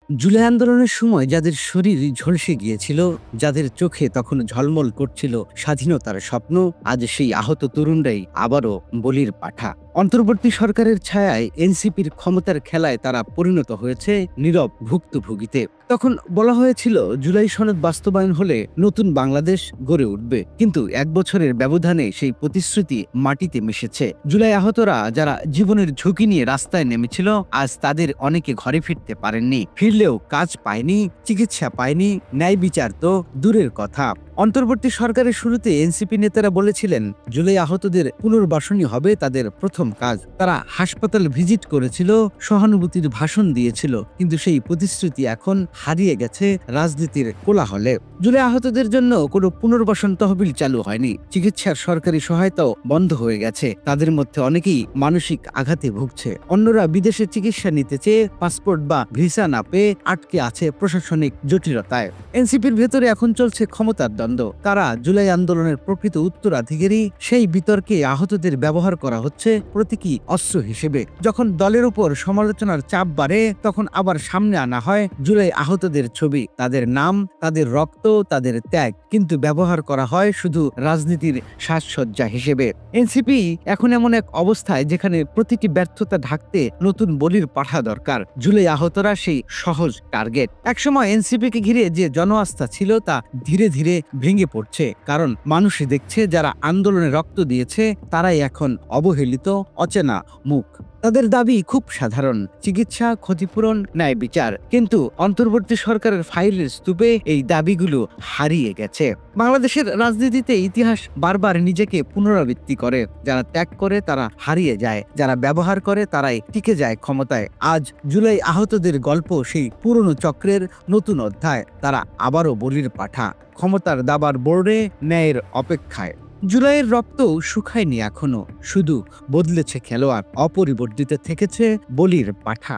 জুলাই আন্দোলনের সময় যাদের শরীর ঝলসে গিয়েছিল, যাদের চোখে তখন ঝলমল করছিল স্বাধীনতার স্বপ্ন, আজ সেই আহত তরুণরাই আবারও বলির পাঠা। অন্তর্বর্তী সরকারের ছায়ায় এনসিপির ক্ষমতার খেলায় তারা পরিণত হয়েছে নীরব ভুক্তভোগীতে। তখন বলা হয়েছিল জুলাই সনদ বাস্তবায়ন হলে নতুন বাংলাদেশ গড়ে উঠবে, কিন্তু এক বছরের ব্যবধানে সেই প্রতিশ্রুতি মাটিতে মিশেছে। জুলাই আহতরা যারা জীবনের ঝুঁকি নিয়ে রাস্তায় নেমেছিল, আজ তাদের অনেকে ঘরে ফিরতে পারেননি। ফিরলেও কাজ পায়নি, চিকিৎসা পায়নি, ন্যায় বিচার তো দূরের কথা। অন্তর্বর্তী সরকারের শুরুতে এনসিপি নেতারা বলেছিলেন জুলাই আহতদের পুনর্বাসনী হবে তাদের প্রথম কাজ। তারা হাসপাতাল ভিজিট করেছিল, সহানুভূতির ভাষণ দিয়েছিল, কিন্তু সেই প্রতিশ্রুতি এখন হারিয়ে গেছে রাজনীতির কোলাহলে। জুলাই আহতদের জন্য কোনো পুনর্বাসন তহবিল চালু হয়নি, চিকিৎসার সরকারি সহায়তাও বন্ধ হয়ে গেছে। তাদের মধ্যে অনেকেই মানসিক আঘাতে ভুগছে, অন্যরা বিদেশে চিকিৎসা নিতে চেয়ে পাসপোর্ট বা ভিসা না পেয়ে আটকে আছে প্রশাসনিক জটিলতায়। এনসিপির ভেতরে এখন চলছে ক্ষমতার দ্বন্দ্ব। তারা জুলাই আন্দোলনের প্রকৃত উত্তরাধিকারী, সেই বিতর্কে আহতদের ব্যবহার করা হচ্ছে প্রতীকী অস্ত্র হিসেবে। যখন দলের উপর সমালোচনার চাপ বাড়ে, তখন আবার সামনে আনা হয় জুলাই আহতদের ছবি, তাদের নাম, তাদের রক্ত, তাদের ত্যাগ, কিন্তু ব্যবহার করা হয় শুধু রাজনীতির সাজসজ্জা হিসেবে। এনসিপি এখন এমন এক অবস্থায় যেখানে প্রতিটি ব্যর্থতা ঢাকতে নতুন বলির পাঠা দরকার। জুলাই আহতরা সেই সহজ টার্গেট। একসময় এনসিপিকে ঘিরে যে জনআস্থা ছিল তা ধীরে ধীরে ভেঙে পড়ছে, কারণ মানুষ দেখছে যারা আন্দোলনে রক্ত দিয়েছে তারাই এখন অবহেলিত, অচেনা মুখ। তাদের দাবি খুব সাধারণ: চিকিৎসা, ক্ষতিপূরণ, ন্যায় বিচার। কিন্তু অন্তর্বর্তী সরকারের ফাইলের স্তূপে এই দাবিগুলো হারিয়ে গেছে। বাংলাদেশের রাজনীতিতে ইতিহাস বারবার নিজেকে পুনরাবৃত্তি করে। যারা ত্যাগ করে তারা হারিয়ে যায়, যারা ব্যবহার করে তারাই টিকে যায় ক্ষমতায়। আজ জুলাই আহতদের গল্প সেই পুরনো চক্রের নতুন অধ্যায়। তারা আবারও বলির পাঠা, ক্ষমতার দাবার বোর্ডে, ন্যায়ের অপেক্ষায়। জুলাইয়ের রক্ত শুকায়নি এখনো, শুধু বদলেছে খেলোয়াড়, অপরিবর্তিত থেকেছে বলির পাঠা।